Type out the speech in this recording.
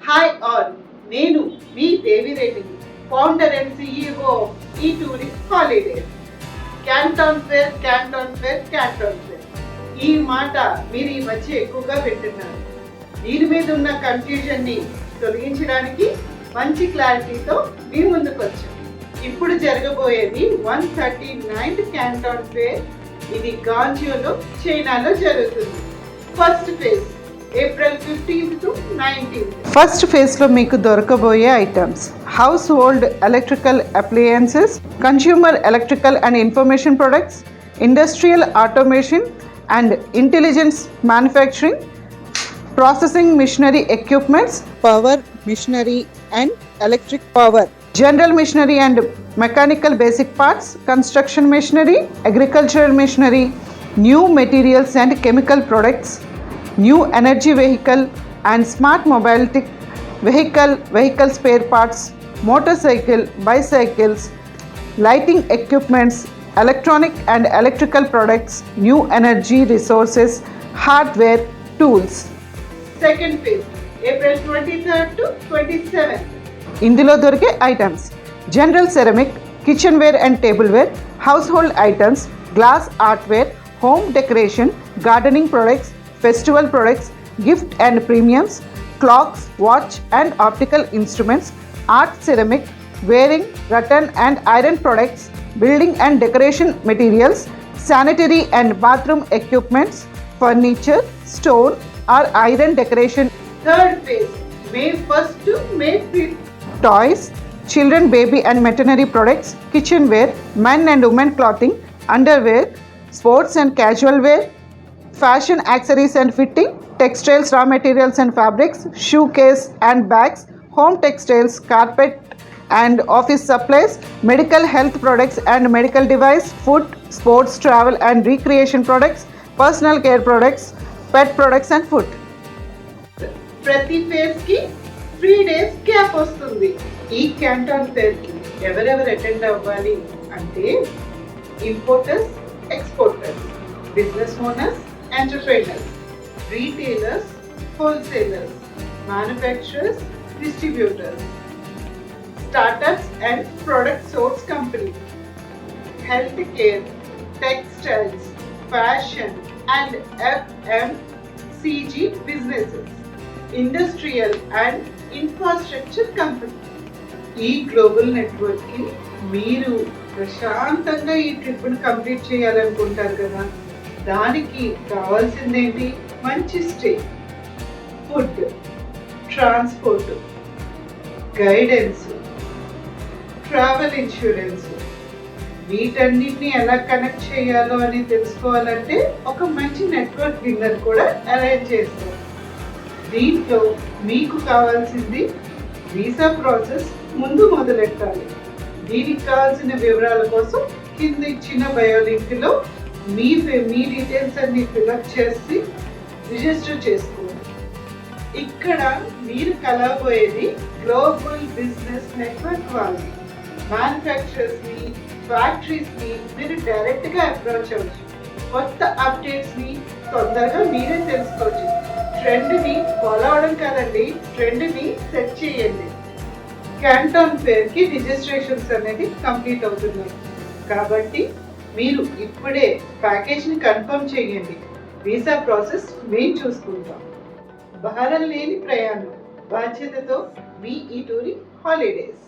Hi all, నేను మీ దేవిరెడ్డిని, ఫౌండర్ అండ్ సిఇఓ ఈ tourist holidays. Canton fair, Canton fair, Canton fair. ఈ మాట మీరు ఈ మధ్య ఎక్కువగా వింటున్నారు. దీని మీద ఉన్న కన్ఫ్యూజన్ని తొలగించడానికి మంచి క్లారిటీతో మీ ముందుకు వచ్చాం. ఇప్పుడు జరగబోయేది 139th క్యాంటోన్ ఫేర్. ఇది గాంజియోలో, చైనాలో జరుగుతుంది. First phase April 15th to 19th. First ఫేజ్లో మీకు దొరకబోయే items: house hold electrical appliances, consumer electrical and information products, industrial automation and intelligence manufacturing, processing machinery equipments, power machinery and electric power, general machinery and mechanical basic parts, construction machinery, agricultural machinery, new materials and chemical products, new energy vehicle and smart mobility vehicle spare parts, motorcycle, bicycles, lighting equipments, electronic and electrical products, new energy resources, hardware, tools. Second phase April 23rd to 27th. ఇందులో దొరికే items: general ceramic, kitchen ware and table ware, house hold items, glass artware, home decoration, gardening products, festival products, gift and premiums, clocks, watch and optical instruments, art ceramic, wearing, rattan and iron products, building and decoration materials, sanitary and bathroom equipments, furniture, stone or iron decoration. Third phase, May 1st to May 5th. Toys, children, baby and maternity products, kitchenware, men and women clothing, underwear, sports and casual wear, fashion accessories and fitting, textiles, raw materials and fabrics, shoe case and bags, home textiles, carpet and office supplies, medical health products and medical device, food, sports, travel and recreation products, personal care products, pet products and food. ప్రతి phase కి 3 days gap వస్తుంది. ఈ క్యాంటోన్ fair కి ఎవరెవరు attend అవ్వాలి అంటే importers, exporters, business owners, entrepreneurs, retailers, wholesalers, manufacturers, distributors, startups and product source company, health care, textiles, fashion and FMCG businesses, industrial and infrastructure company. ఈ global network కి మీరు ప్రశాంతంగా ఈ ట్రిప్ ని కంప్లీట్ చేయాలనుకుంటారు కదా. దానికి కావాల్సిందేంటి? మంచి stay, food, transport, guidance, travel insurance. వీటన్నిటిని ఎలా కనెక్ట్ చేయాలో అని తెలుసుకోవాలంటే ఒక మంచి నెట్వర్క్ డిన్నర్ కూడా అరేంజ్ చేస్తాం. దీంట్లో మీకు కావాల్సింది వీసా ప్రాసెస్ ముందు మొదలెట్టాలి. దీనికి కావాల్సిన వివరాల కోసం కింద ఇచ్చిన బయో లింక్లో మీ డీటెయిల్స్ అన్ని ఫిల్అప్ చేసి రిజిస్టర్ చేసుకోండి. ఇక్కడ మీరు కలవబోయేది గ్లోబల్ బిజినెస్ నెట్వర్క్ వాళ్ళని. మ్యానుఫ్యాక్చరర్స్ని, ఫ్యాక్టరీస్ని మీరు డైరెక్ట్గా అప్రోచ్ అవ్వచ్చు. కొత్త అప్డేట్స్ని తొందరగా మీరే తెలుసుకోవచ్చు. ట్రెండ్ని ఫాలో అవడం కాదండి, ట్రెండ్ని సెట్ చేయండి. క్యాంటోన్ ఫేర్కి రిజిస్ట్రేషన్స్ అనేది కంప్లీట్ అవుతున్నాయి కాబట్టి మీరు ఇప్పుడే ప్యాకేజ్ని కన్ఫర్మ్ చేయండి. వీసా ప్రాసెస్ మేము చూసుకుంటాం. భారం లేని ప్రయాణం, బాధ్యతతో మీ ఈ టూరి హాలిడేస్.